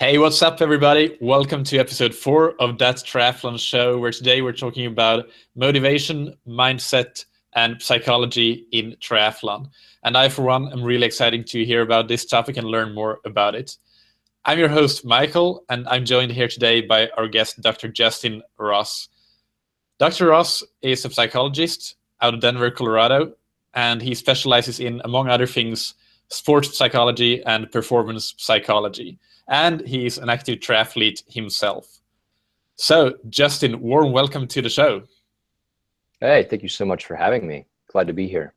Hey, what's up, everybody? Welcome to episode 4 of That Triathlon Show, where today we're talking about motivation, mindset, and psychology in triathlon. And I, for one, am really excited to hear about this topic and learn more about it. I'm your host, Michael, and I'm joined here today by our guest, Dr. Justin Ross. Dr. Ross is a psychologist out of Denver, Colorado, and he specializes in, among other things, sports psychology and performance psychology. And he's an active triathlete himself. So, Justin, warm welcome to the show. Hey, thank you so much for having me. Glad to be here.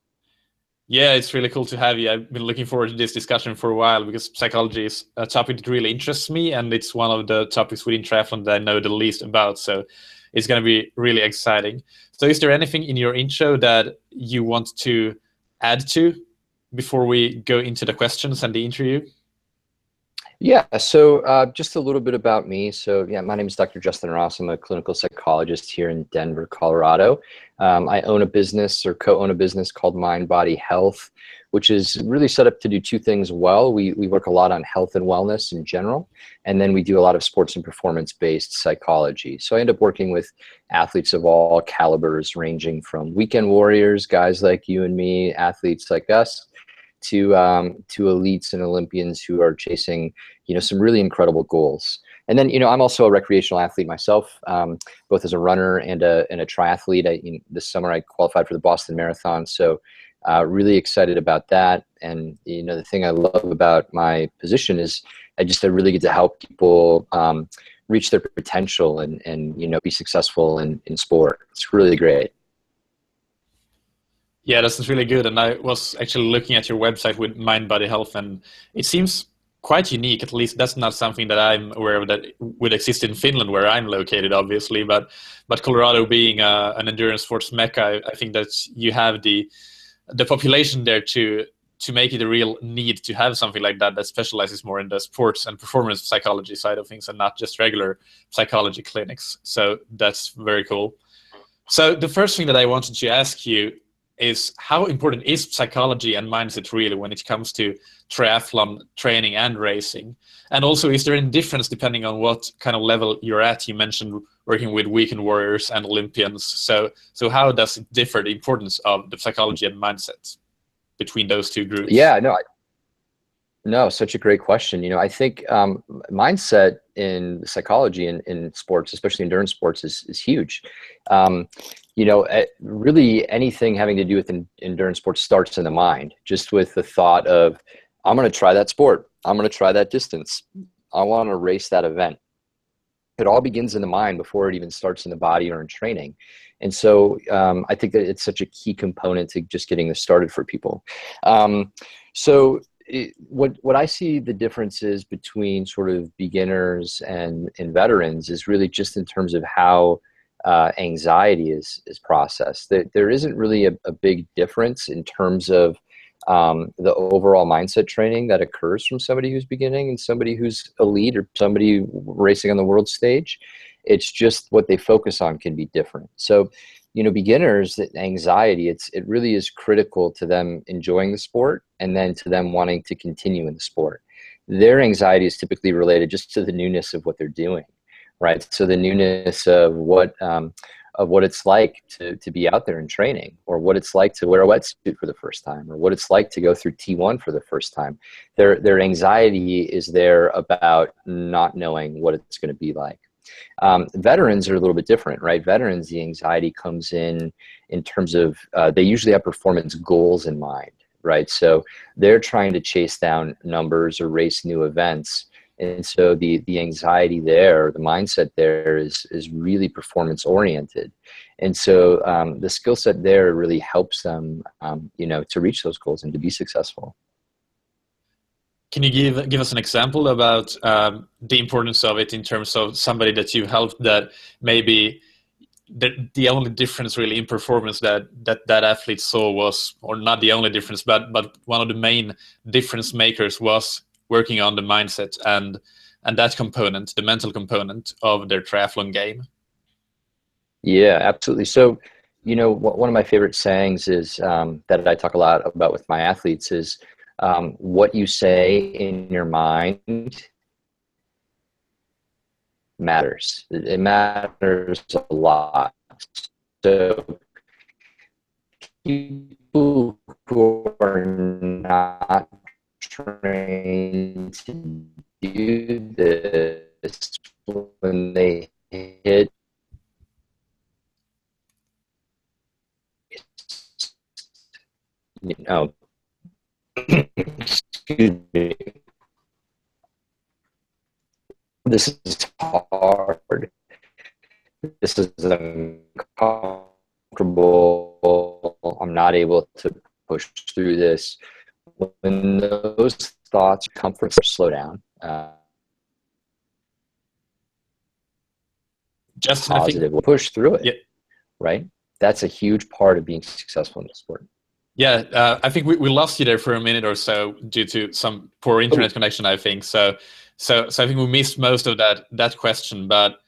Yeah, it's really cool to have you. I've been looking forward to this discussion for a while because psychology is a topic that really interests me, and it's one of the topics within triathlon that I know the least about. So it's going to be really exciting. So is there anything in your intro that you want to add to before we go into the questions and the interview? Yeah, so just a little bit about me. So yeah, my name is Dr. Justin Ross. I'm a clinical psychologist here in Denver, Colorado. I own a business or co-own a business called MindBodyHealth, which is really set up to do two things well. We work a lot on health and wellness in general, and then we do a lot of sports and performance-based psychology. So I end up working with athletes of all calibers, ranging from weekend warriors, guys like you and me, athletes like us, to elites and Olympians who are chasing, some really incredible goals. And then, I'm also a recreational athlete myself, both as a runner and a triathlete. This summer I qualified for the Boston Marathon, so really excited about that. And the thing I love about my position is I really get to help people reach their potential and be successful in sport. It's really great. Yeah, that's really good. And I was actually looking at your website with MindBodyHealth, and it seems quite unique. At least that's not something that I'm aware of that would exist in Finland, where I'm located, obviously. But Colorado being an endurance sports mecca, I think that you have the population there to make it a real need to have something like that specializes more in the sports and performance psychology side of things and not just regular psychology clinics. So that's very cool. So the first thing that I wanted to ask you is, how important is psychology and mindset really when it comes to triathlon training and racing? And also, is there any difference depending on what kind of level you're at? You mentioned working with weekend warriors and Olympians. So how does it differ, the importance of the psychology and mindset between those two groups? Yeah, no, such a great question. I think mindset in psychology in sports, especially endurance sports, is huge. Really anything having to do with endurance sports starts in the mind, just with the thought of, I'm going to try that sport. I'm going to try that distance. I want to race that event. It all begins in the mind before it even starts in the body or in training. And so I think that it's such a key component to just getting this started for people. What I see the differences between sort of beginners and veterans is really just in terms of how anxiety is processed. There isn't really a big difference in terms of the overall mindset training that occurs from somebody who's beginning and somebody who's elite or somebody racing on the world stage. It's just what they focus on can be different. So, beginners, anxiety, it really is critical to them enjoying the sport and then to them wanting to continue in the sport. Their anxiety is typically related just to the newness of what they're doing, right? So the newness of what it's like to be out there in training, or what it's like to wear a wetsuit for the first time, or what it's like to go through T1 for the first time. Their anxiety is there about not knowing what it's going to be like. Veterans are a little bit different, right? Veterans, the anxiety comes in terms of they usually have performance goals in mind, right? So they're trying to chase down numbers or race new events. And so the anxiety there, the mindset there is really performance oriented. And so the skill set there really helps them, to reach those goals and to be successful. Can you give us an example about the importance of it in terms of somebody that you helped that maybe the only difference really in performance that athlete saw was, or not the only difference, but one of the main difference makers was working on the mindset and that component, the mental component of their triathlon game? Yeah, absolutely. So, one of my favorite sayings is that I talk a lot about with my athletes is what you say in your mind matters. It matters a lot. So people who are not trained to do this, when they hit, you know, excuse me, this is hard. This is uncomfortable. I'm not able to push through this. When those thoughts, comfort, slow down. Justin, I Positive, think, we'll push through it, yeah, right? That's a huge part of being successful in the sport. yeah. I think we lost you there for a minute or so due to some poor internet connection, I think. So I think we missed most of that question, but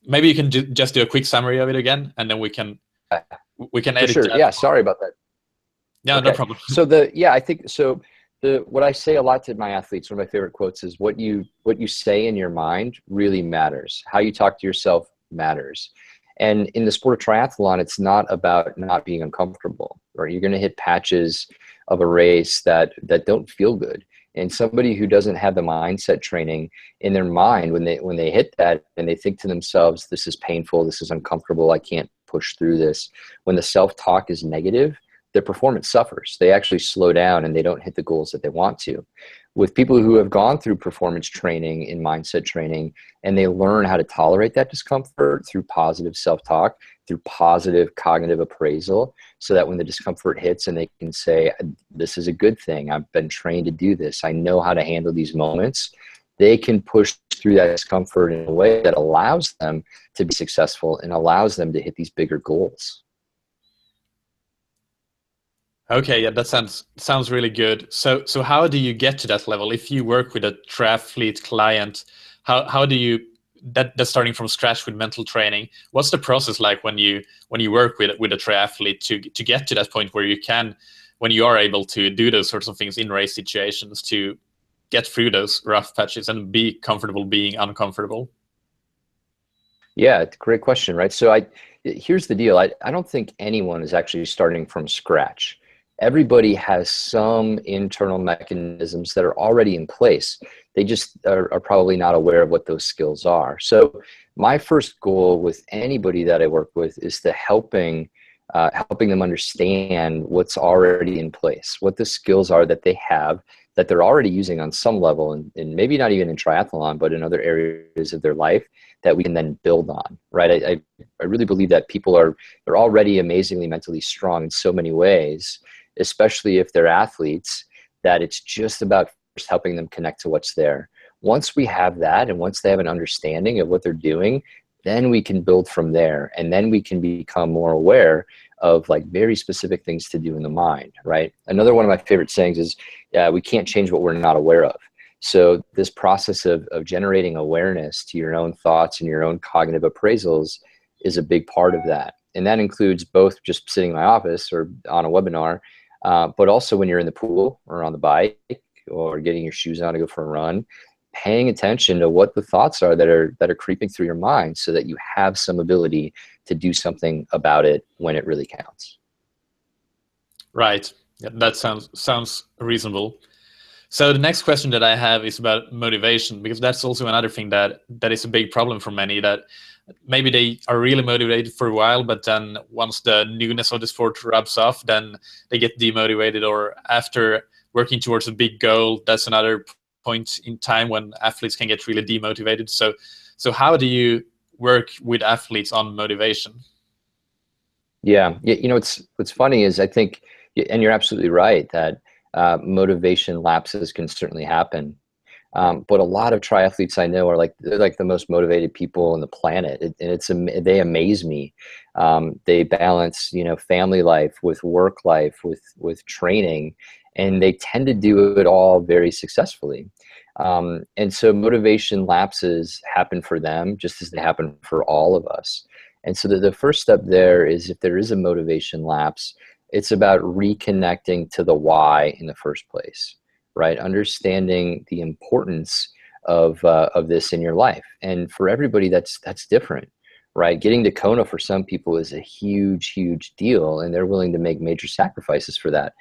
maybe you can just do a quick summary of it again, and then we can For edit sure. that. Yeah, sorry about that. Yeah, no Okay. problem. So I think so. What I say a lot to my athletes, one of my favorite quotes is, what you say in your mind really matters. How you talk to yourself matters. And in the sport of triathlon, it's not about not being uncomfortable, right? You're going to hit patches of a race that don't feel good. And somebody who doesn't have the mindset training in their mind, when they hit that and they think to themselves, this is painful, this is uncomfortable, I can't push through this. When the self-talk is negative, their performance suffers. They actually slow down and they don't hit the goals that they want to. With people who have gone through performance training and mindset training, and they learn how to tolerate that discomfort through positive self-talk, through positive cognitive appraisal, so that when the discomfort hits and they can say, this is a good thing, I've been trained to do this, I know how to handle these moments, they can push through that discomfort in a way that allows them to be successful and allows them to hit these bigger goals. Okay, yeah, that sounds really good. So how do you get to that level? If you work with a triathlete client, how do you that's starting from scratch with mental training? What's the process like when you work with a triathlete to get to that point where when you are able to do those sorts of things in race situations, to get through those rough patches and be comfortable being uncomfortable? Yeah, great question, right? So here's the deal. I don't think anyone is actually starting from scratch. Everybody has some internal mechanisms that are already in place. They just are probably not aware of what those skills are. So my first goal with anybody that I work with is to helping them understand what's already in place, what the skills are that they have, that they're already using on some level, and maybe not even in triathlon, but in other areas of their life, that we can then build on, right? I really believe that they're already amazingly mentally strong in so many ways, especially if they're athletes, that it's just about first helping them connect to what's there. Once we have that, and once they have an understanding of what they're doing, then we can build from there, and then we can become more aware of like very specific things to do in the mind, right? Another one of my favorite sayings is, we can't change what we're not aware of. So this process of generating awareness to your own thoughts and your own cognitive appraisals is a big part of that. And that includes both just sitting in my office or on a webinar, but also when you're in the pool or on the bike or getting your shoes on to go for a run, paying attention to what the thoughts are that are creeping through your mind, so that you have some ability to do something about it when it really counts. Right. Yeah, that sounds reasonable. So the next question that I have is about motivation, because that's also another thing that is a big problem for many, that maybe they are really motivated for a while, but then once the newness of the sport rubs off, then they get demotivated, or after working towards a big goal, that's another point in time when athletes can get really demotivated. So how do you work with athletes on motivation? Yeah, what's funny is, I think, and you're absolutely right, that motivation lapses can certainly happen. But a lot of triathletes I know they're like the most motivated people on the planet, and they amaze me. They balance, family life with work life with training, and they tend to do it all very successfully. And so motivation lapses happen for them just as they happen for all of us. And so the first step there is, if there is a motivation lapse, it's about reconnecting to the why in the first place, right? Understanding the importance of this in your life. And for everybody, that's different, right? Getting to Kona for some people is a huge deal, and they're willing to make major sacrifices for that.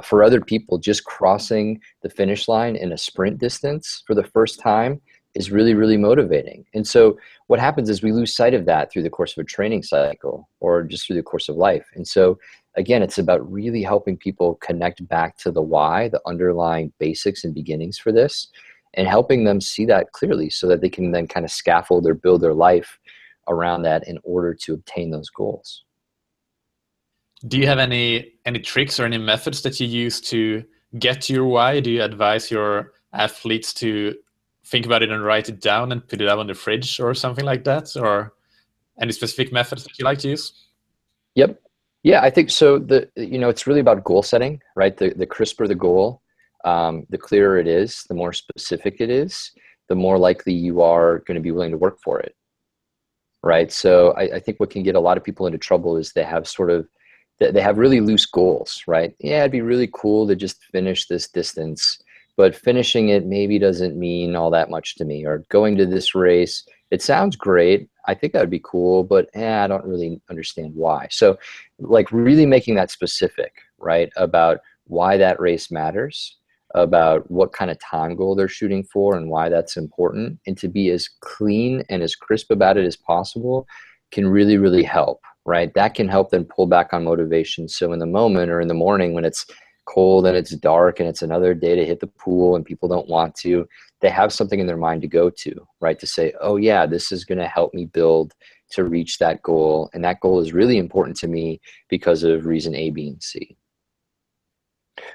For other people, just crossing the finish line in a sprint distance for the first time is really motivating. And so what happens is we lose sight of that through the course of a training cycle or just through the course of life. And so again, it's about really helping people connect back to the why, the underlying basics and beginnings for this, and helping them see that clearly so that they can then kind of scaffold or build their life around that in order to obtain those goals. Do you have any tricks or any methods that you use to get to your why? Do you advise your athletes to think about it and write it down and put it up on the fridge or something like that? Or any specific methods that you like to use? Yep. Yeah, I think so. It's really about goal setting, right? The crisper the goal, the clearer it is, the more specific it is, the more likely you are going to be willing to work for it, right? So I think what can get a lot of people into trouble is they have really loose goals, right? Yeah, it'd be really cool to just finish this distance, but finishing it maybe doesn't mean all that much to me. Or going to this race, it sounds great, I think that would be cool, but I don't really understand why. So like really making that specific, right? About why that race matters, about what kind of time goal they're shooting for and why that's important, and to be as clean and as crisp about it as possible can really help, right? That can help them pull back on motivation. So in the moment or in the morning when it's cold and it's dark and it's another day to hit the pool and people don't want to, they have something in their mind to go to, right? To say, oh yeah, this is going to help me build to reach that goal. And that goal is really important to me because of reason A, B, and C.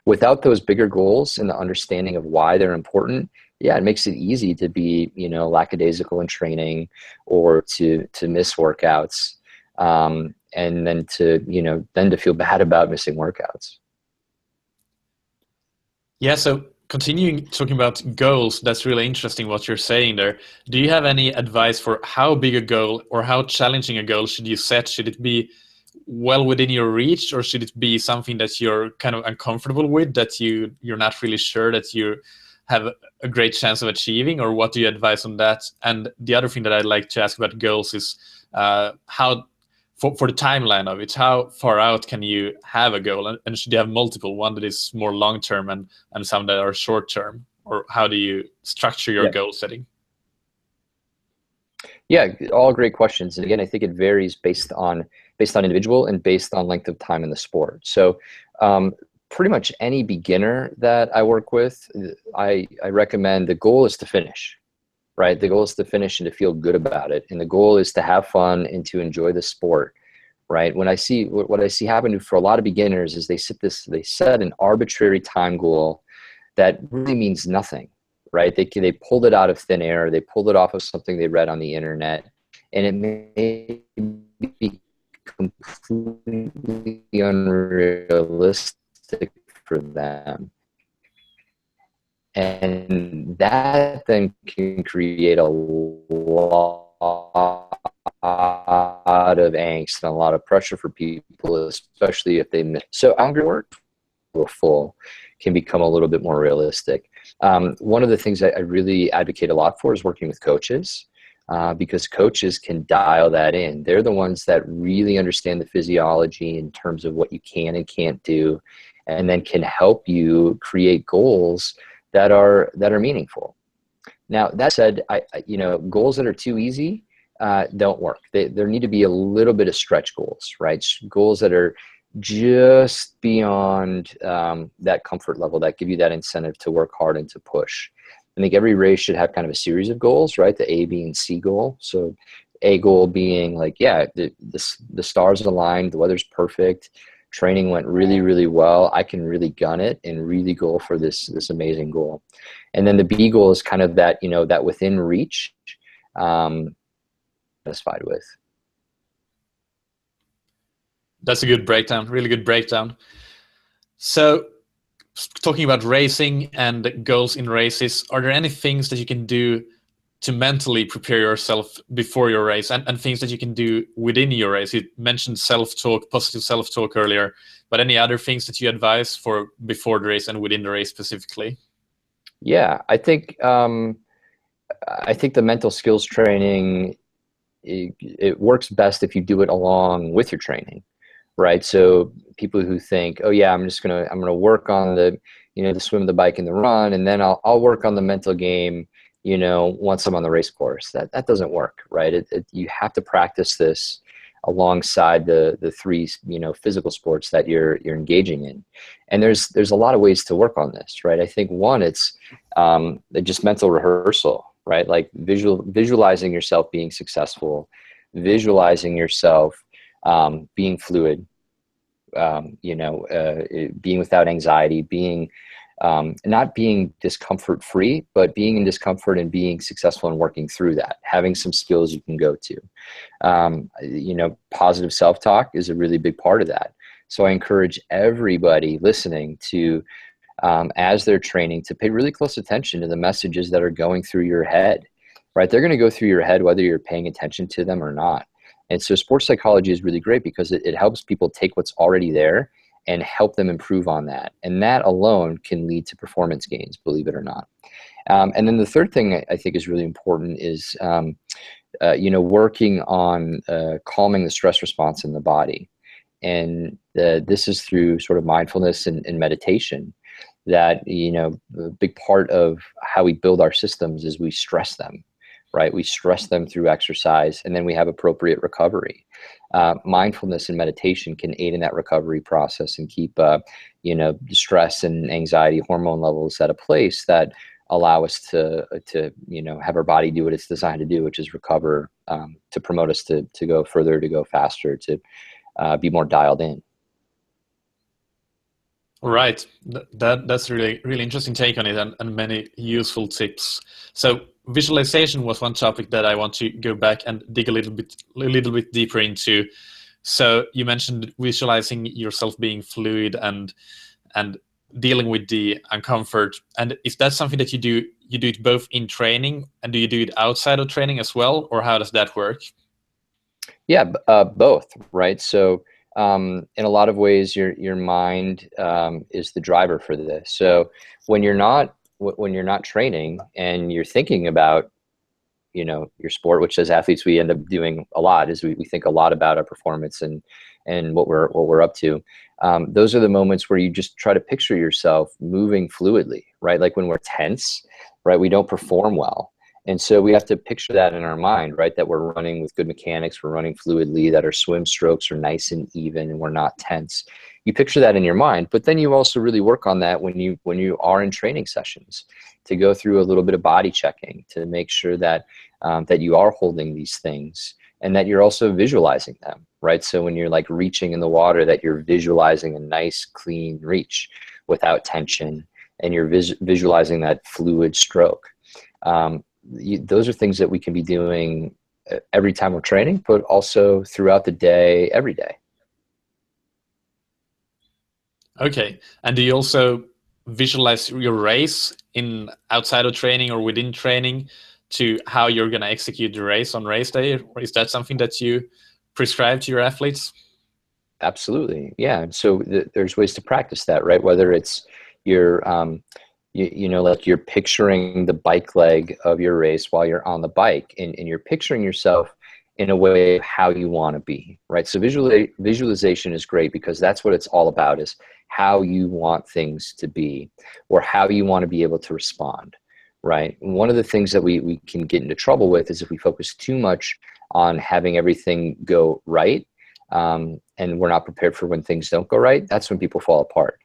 Without those bigger goals and the understanding of why they're important, yeah, it makes it easy to be, lackadaisical in training or to miss workouts. And then to feel bad about missing workouts. Yeah, so continuing talking about goals, that's really interesting what you're saying there. Do you have any advice for how big a goal or how challenging a goal should you set? Should it be well within your reach, or should it be something that you're kind of uncomfortable with, that you're not really sure that you have a great chance of achieving, or what do you advise on that? And the other thing that I'd like to ask about goals is how for the timeline of it, how far out can you have a goal, and should you have multiple, one that is more long-term and some that are short-term, or how do you structure your goal setting? Yeah, all great questions. And again, I think it varies based on individual and based on length of time in the sport. So pretty much any beginner that I work with, I recommend the goal is to finish, right? The goal is to finish and to feel good about it. And the goal is to have fun and to enjoy the sport, right? What I see happen for a lot of beginners is they set an arbitrary time goal that really means nothing, right? They pulled it out of thin air. They pulled it off of something they read on the internet, and it may be completely unrealistic for them. And that then can create a lot of angst and a lot of pressure for people, especially if they miss. So hungry work full can become a little bit more realistic. One of the things I really advocate a lot for is working with coaches, because coaches can dial that in. They're the ones that really understand the physiology in terms of what you can and can't do, and then can help you create goals that are meaningful. Now, that said, goals that are too easy don't work. There need to be a little bit of stretch goals, right? Goals that are just beyond that comfort level, that give you that incentive to work hard and to push. I think every race should have kind of a series of goals, right? The A, B, and C goal. So A goal being like, yeah, the stars aligned, the weather's perfect, training went really well, I can really gun it and really go for this amazing goal. And then the B goal is kind of that, that within reach, satisfied with. That's a good breakdown, really good breakdown. So talking about racing and goals in races, are there any things that you can do to mentally prepare yourself before your race, and things that you can do within your race? You mentioned self-talk, positive self-talk earlier, but any other things that you advise for before the race and within the race specifically? Yeah, I think I think the mental skills training, it works best if you do it along with your training, right? So people who think, oh yeah, I'm gonna work on the swim, the bike, and the run, and then I'll work on the mental game, once I'm on the race course. That doesn't work, right? You have to practice this alongside the three physical sports that you're engaging in, and there's a lot of ways to work on this, right? I think one, it's just mental rehearsal, right? Like visualizing yourself being successful, visualizing yourself being fluid, being without anxiety, being not being discomfort free, but being in discomfort and being successful and working through that, having some skills you can go to. Positive self-talk is a really big part of that. So I encourage everybody listening to, as they're training, to pay really close attention to the messages that are going through your head, right? They're going to go through your head whether you're paying attention to them or not. And so sports psychology is really great because it helps people take what's already there and help them improve on that. And that alone can lead to performance gains, believe it or not. And then the third thing I think is really important is, working on calming the stress response in the body. And this is through sort of mindfulness and meditation, that, a big part of how we build our systems is we stress them, right? We stress them through exercise, and then we have appropriate recovery. Mindfulness and meditation can aid in that recovery process and keep, stress and anxiety hormone levels at a place that allow us to have our body do what it's designed to do, which is recover, to promote us to go further, to go faster, to be more dialed in. Right. That's really, really interesting take on it, and many useful tips. So visualization was one topic that I want to go back and dig a little bit deeper into. So you mentioned visualizing yourself being fluid and dealing with the uncomfort. And is that something that you do it both in training, and do you do it outside of training as well, or how does that work? Yeah, both, right? So in a lot of ways, your mind is the driver for this. So when you're not training and you're thinking about your sport, which as athletes we end up doing a lot, is we think a lot about our performance and what we're up to. Those are the moments where you just try to picture yourself moving fluidly, right? Like when we're tense, right, we don't perform well. And so we have to picture that in our mind, right? That we're running with good mechanics, we're running fluidly, that our swim strokes are nice and even, and we're not tense. You picture that in your mind, but then you also really work on that when you are in training sessions, to go through a little bit of body checking to make sure that that you are holding these things, and that you're also visualizing them, right? So when you're like reaching in the water, that you're visualizing a nice clean reach without tension, and you're visualizing that fluid stroke. Those are things that we can be doing every time we're training, but also throughout the day, every day. Okay. And do you also visualize your race in outside of training or within training to how you're going to execute the race on race day? Or is that something that you prescribe to your athletes? Absolutely. Yeah. So there's ways to practice that, right? Whether it's your, like you're picturing the bike leg of your race while you're on the bike, and you're picturing yourself in a way of how you want to be, right? So visualization is great because that's what it's all about, is how you want things to be, or how you want to be able to respond, right? And one of the things that we can get into trouble with is if we focus too much on having everything go right, and we're not prepared for when things don't go right. That's when people fall apart.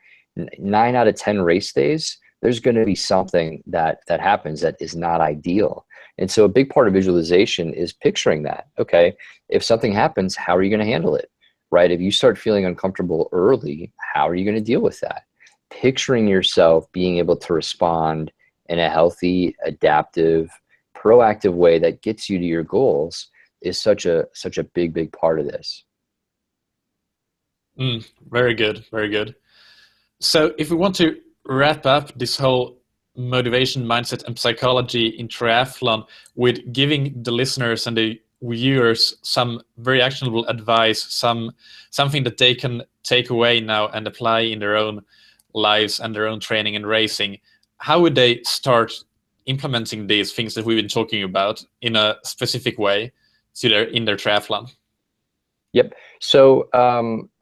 9 out of 10 race days, there's going to be something that happens that is not ideal. And so a big part of visualization is picturing that. Okay, if something happens, how are you going to handle it, right? If you start feeling uncomfortable early, how are you going to deal with that? Picturing yourself being able to respond in a healthy, adaptive, proactive way that gets you to your goals is such a big part of this. Very good, very good. So if we want to wrap up this whole motivation, mindset, and psychology in triathlon with giving the listeners and the viewers some very actionable advice, something that they can take away now and apply in their own lives and their own training and racing, how would they start implementing these things that we've been talking about in a specific way in their triathlon? Yep. So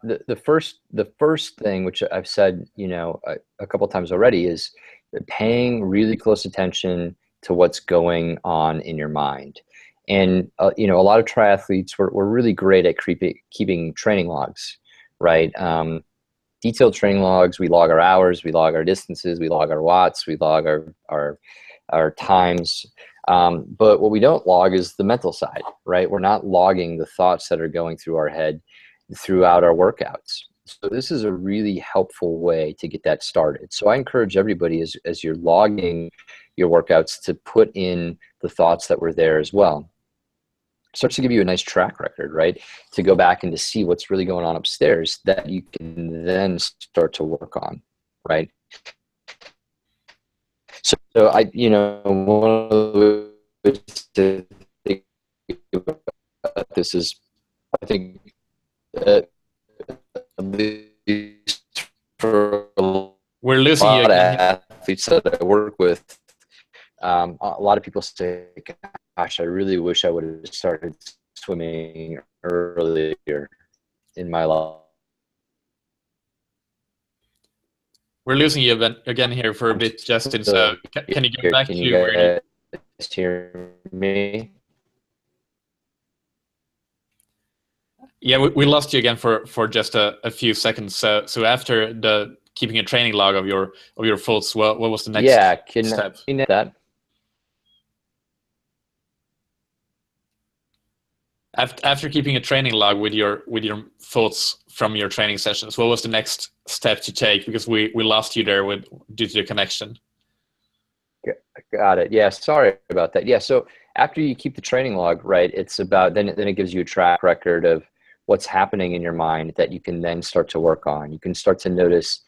the first thing, which I've said, a couple of times already, is paying really close attention to what's going on in your mind. And a lot of triathletes we're really great at keeping training logs, right? Detailed training logs. We log our hours, we log our distances, we log our watts, we log our times. But what we don't log is the mental side, right? We're not logging the thoughts that are going through our head throughout our workouts. So this is a really helpful way to get that started. So I encourage everybody, as you're logging your workouts, to put in the thoughts that were there as well. It starts to give you a nice track record, right? To go back and to see what's really going on upstairs that you can then start to work on, right? So one of the ways to think about this is, I think, at least for We're losing a you lot of again. athletes that I work with, a lot of people say, gosh, I really wish I would have started swimming earlier in my life. We're losing you again here for a bit, Justin. So can you go back Can to you where guys hear me? Yeah, we lost you again for just a few seconds. So after the keeping a training log of your thoughts, what was the next step? Can you that? After keeping a training log with your thoughts from your training sessions, what was the next step to take? Because we lost you there due to the connection. Got it. Yeah, sorry about that. Yeah, so after you keep the training log, right, it's about then it gives you a track record of what's happening in your mind that you can then start to work on. You can start to notice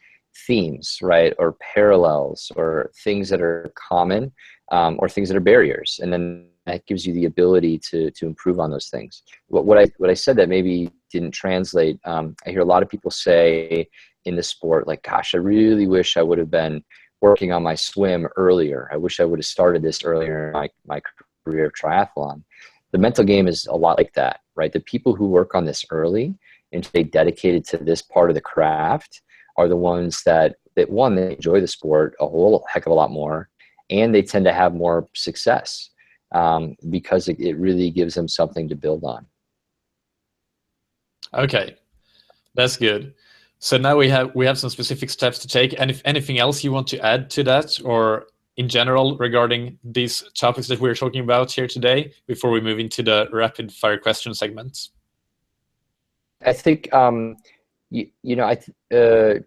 themes, right, or parallels, or things that are common, or things that are barriers, and then that gives you the ability to improve on those things. What I said that maybe didn't translate. I hear a lot of people say in the sport, like, "Gosh, I really wish I would have been working on my swim earlier. I wish I would have started this earlier in my career of triathlon." The mental game is a lot like that, right? The people who work on this early and stay dedicated to this part of the craft are the ones that one, they enjoy the sport a whole heck of a lot more, and they tend to have more success, because it really gives them something to build on. Okay, that's good. So now we have some specific steps to take. And if anything else you want to add to that, or in general regarding these topics that we're talking about here today, before we move into the rapid fire question segments? I think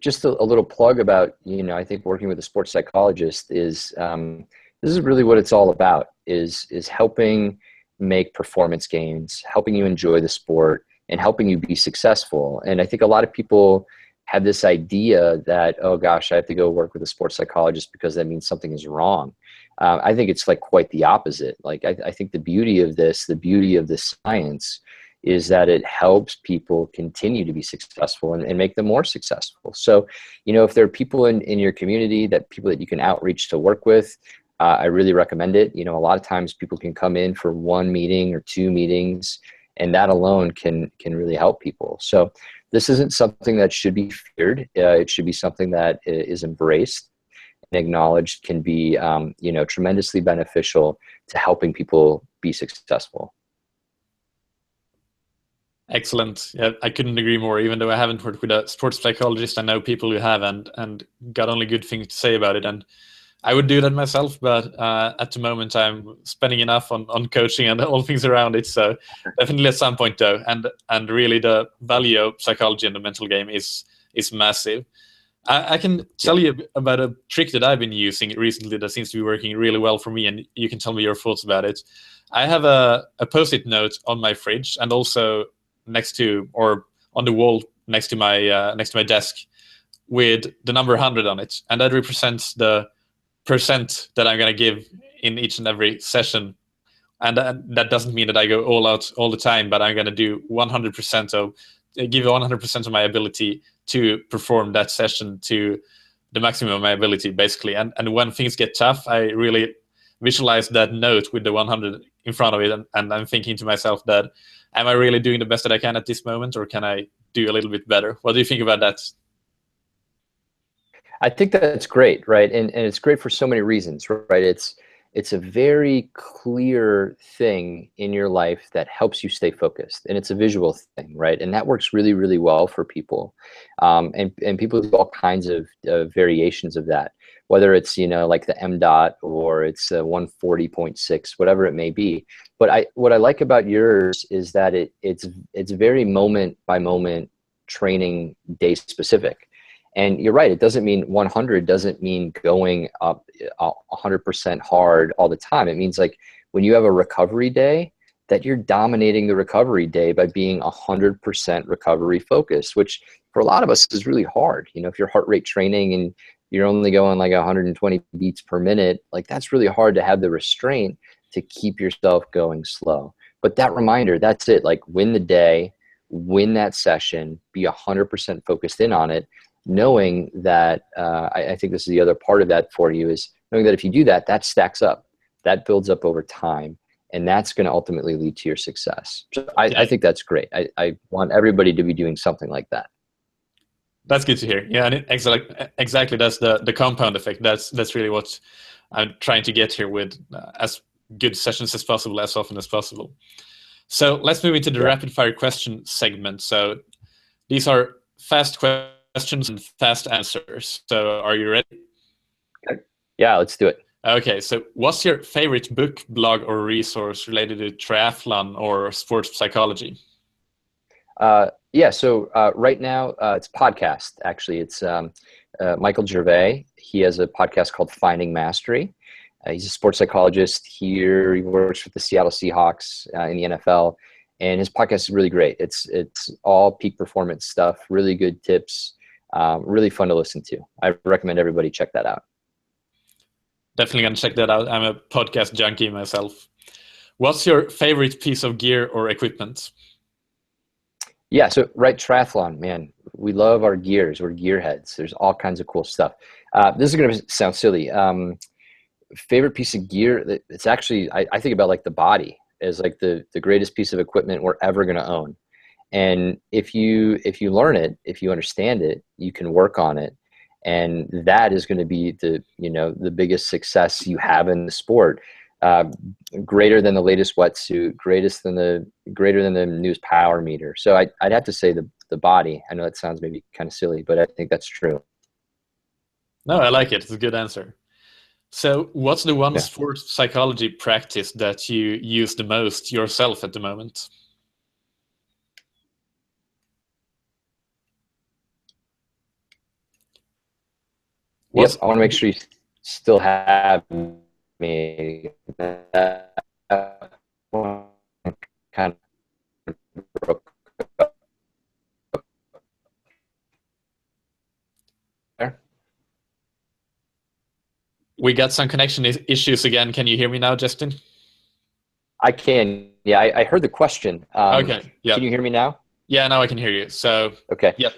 just a little plug about, I think working with a sports psychologist is, this is really what it's all about, is helping make performance gains, helping you enjoy the sport, and helping you be successful. And I think a lot of people have this idea that, oh gosh, I have to go work with a sports psychologist because that means something is wrong. I think it's like quite the opposite. Like, I think the beauty of this science is that it helps people continue to be successful and make them more successful. So, if there are people in your community, people that you can outreach to work with, I really recommend it. A lot of times people can come in for one meeting or two meetings, and that alone can really help people. So this isn't something that should be feared. It should be something that is embraced and acknowledged, can be tremendously beneficial to helping people be successful. Excellent. Yeah, I couldn't agree more. Even though I haven't worked with a sports psychologist, I know people who have and got only good things to say about it. And I would do that myself, but at the moment I'm spending enough on coaching and all things around it. So definitely at some point though, and really the value of psychology and the mental game is massive. I can tell you about a trick that I've been using recently that seems to be working really well for me, and you can tell me your thoughts about it. I have a Post-it note on my fridge, and also next to, or on the wall next to my desk, with the number 100 on it, and that represents the percent that I'm going to give in each and every session. And that doesn't mean that I go all out all the time, but I'm going to do 100% give 100% of my ability to perform that session to the maximum of my ability, basically. And when things get tough, I really visualize that note with the 100 in front of it, and I'm thinking to myself that, am I really doing the best that I can at this moment, or can I do a little bit better? What do you think about that? I think that's great, right? And it's great for so many reasons, right? It's a very clear thing in your life that helps you stay focused, and it's a visual thing, right? And that works really, really well for people, and people do all kinds of variations of that, whether it's, you know, like the M dot, or it's 140.6, whatever it may be. But what I like about yours is that it's very moment by moment training, day specific. And you're right, it doesn't mean 100 doesn't mean going up 100% hard all the time. It means, like, when you have a recovery day, that you're dominating the recovery day by being 100% recovery focused, which for a lot of us is really hard. You know, if you're heart rate training and you're only going like 120 beats per minute, like, that's really hard to have the restraint to keep yourself going slow. But that reminder, that's it. Like, win the day, win that session, be 100% focused in on it, knowing that I think this is the other part of that for you, is knowing that if you do that, that stacks up, that builds up over time, and that's going to ultimately lead to your success. So I think that's great. I want everybody to be doing something like that. That's good to hear. Yeah, and exactly. That's the compound effect. That's really what I'm trying to get here with as good sessions as possible, as often as possible. So let's move into the rapid fire question segment. So these are fast questions and fast answers. So are you ready? Okay. Yeah, let's do it. Okay, so what's your favorite book, blog, or resource related to triathlon or sports psychology? Yeah, so right now it's podcast. Actually, it's Michael Gervais. He has a podcast called Finding Mastery. He's a sports psychologist here. He works with the Seattle Seahawks in the NFL, and his podcast is really great. It's all peak performance stuff, really good tips, really fun to listen to. I recommend everybody check that out. Definitely gonna check that out. I'm a podcast junkie myself. What's your favorite piece of gear or equipment? Yeah, so right, triathlon, man, we love our gears. We're gearheads. There's all kinds of cool stuff. This is going to sound silly. Favorite piece of gear, it's actually, I think about like the body as like the greatest piece of equipment we're ever going to own. And if you learn it, if you understand it, you can work on it. And that is going to be the biggest success you have in the sport. Greater than the latest wetsuit, greater than the newest power meter. So I'd have to say the body. I know that sounds maybe kind of silly, but I think that's true. No, I like it. It's a good answer. So what's the one sports psychology practice that you use the most yourself at the moment? Yep, I want to make sure you still have me. Kind of there. We got some connection issues again. Can you hear me now, Justin? I can. Yeah, I heard the question. Okay. Yeah. Can you hear me now? Yeah, now I can hear you. So okay. Yeah.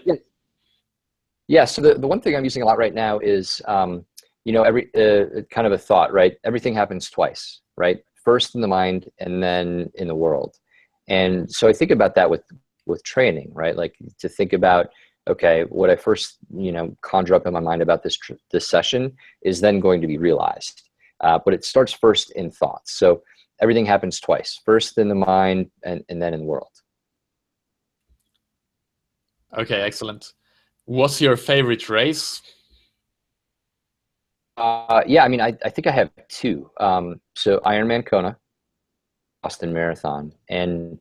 Yeah. So the one thing I'm using a lot right now is every kind of a thought, right? Everything happens twice, right? First in the mind and then in the world. And so I think about that with training, right? Like, to think about, okay, what I first conjure up in my mind about this session is then going to be realized, but it starts first in thoughts. So everything happens twice: first in the mind and then in the world. Okay, excellent. What's your favorite race? Yeah, I mean, I think I have two. So Ironman Kona, Boston Marathon, and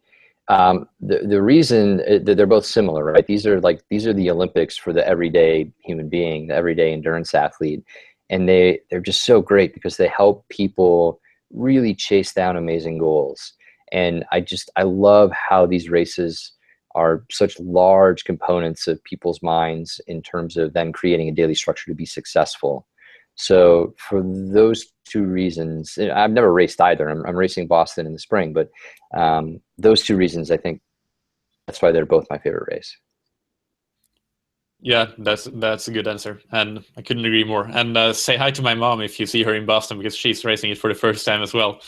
the reason that they're both similar, right? These are the Olympics for the everyday human being, the everyday endurance athlete, and they're just so great because they help people really chase down amazing goals. And I love how these races are such large components of people's minds in terms of then creating a daily structure to be successful. So for those two reasons, I've never raced either. I'm racing Boston in the spring, but those two reasons, I think that's why they're both my favorite race. Yeah, that's a good answer, and I couldn't agree more. And say hi to my mom if you see her in Boston, because she's racing it for the first time as well.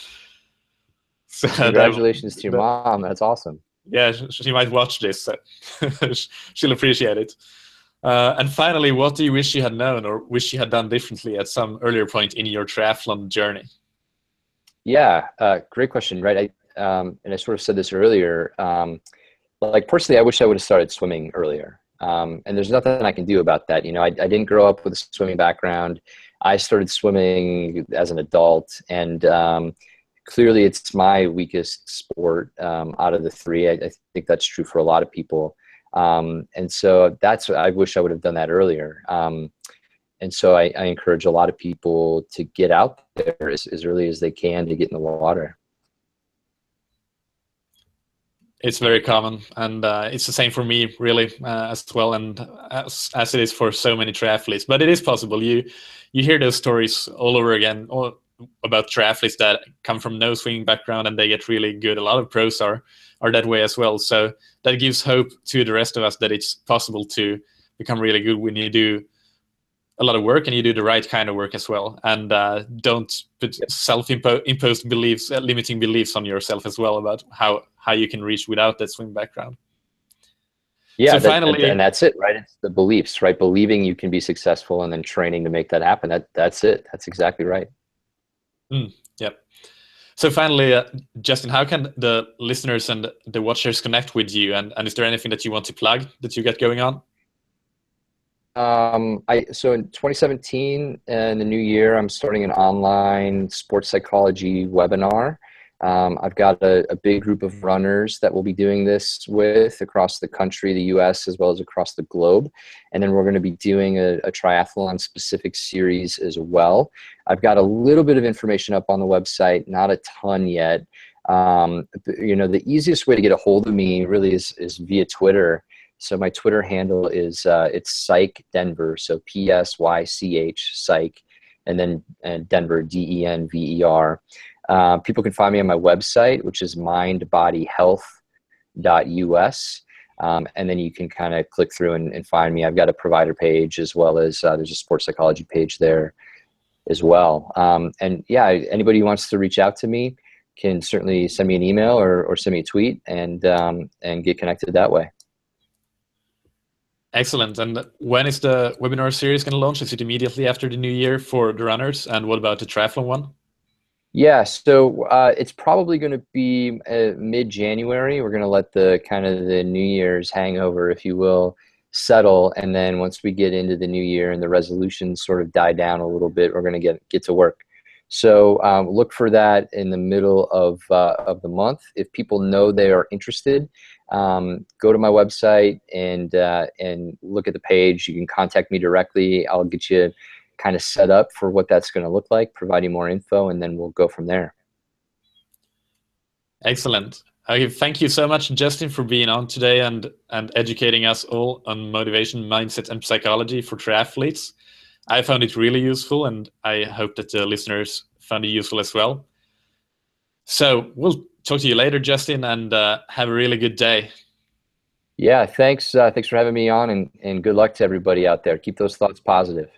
So Congratulations to your mom. That's awesome. yeah, she might watch this, so she'll appreciate it. And finally, what do you wish you had known or wish you had done differently at some earlier point in your triathlon journey? Yeah, great question. Right. And I sort of said this earlier. Like personally, I wish I would have started swimming earlier. And there's nothing I can do about that. You know, I didn't grow up with a swimming background. I started swimming as an adult, and clearly it's my weakest sport out of the three. I think that's true for a lot of people. And so I wish I would have done that earlier. And so I encourage a lot of people to get out there as early as they can to get in the water. It's very common, and it's the same for me, really, as well, and as it is for so many triathletes. But it is possible. You hear those stories all over again about triathletes that come from no swimming background and they get really good. A lot of pros are that way as well. So that gives hope to the rest of us that it's possible to become really good when you do a lot of work and you do the right kind of work as well, and don't put self-imposed beliefs, limiting beliefs on yourself as well about how you can reach without that swim background. Yeah, So and finally, that's it, right? It's the beliefs, right? Believing you can be successful and then training to make that happen. That's it. That's exactly right. yep. So finally, Justin, how can the listeners and the watchers connect with you? And is there anything that you want to plug that you got going on? So in 2017, in the new year, I'm starting an online sports psychology webinar. I've got a big group of runners that we'll be doing this with across the country, the US, as well as across the globe. And then we're going to be doing a triathlon specific series as well. I've got a little bit of information up on the website, not a ton yet. You know, the easiest way to get a hold of me really is via Twitter. So my Twitter handle is it's Psych Denver, so PSYCH Psych, and then Denver DENVER. People can find me on my website, which is mindbodyhealth.us. And then you can kind of click through and find me. I've got a provider page as well as there's a sports psychology page there as well. And yeah, anybody who wants to reach out to me can certainly send me an email or send me a tweet and get connected that way. Excellent. And when is the webinar series going to launch? Is it immediately after the new year for the runners? And what about the triathlon one? Yeah, so it's probably going to be mid-January. We're going to let the kind of the New Year's hangover, if you will, settle, and then once we get into the new year and the resolutions sort of die down a little bit, we're going to get to work. So look for that in the middle of the month. If people know they are interested, go to my website and look at the page. You can contact me directly. I'll get you kind of set up for what that's going to look like, provide you more info, and then we'll go from there. Excellent. Okay, thank you so much, Justin, for being on today and educating us all on motivation, mindset, and psychology for triathletes. I found it really useful, and I hope that the listeners found it useful as well. So we'll talk to you later, Justin, and have a really good day. Yeah, thanks. Thanks for having me on, and good luck to everybody out there. Keep those thoughts positive.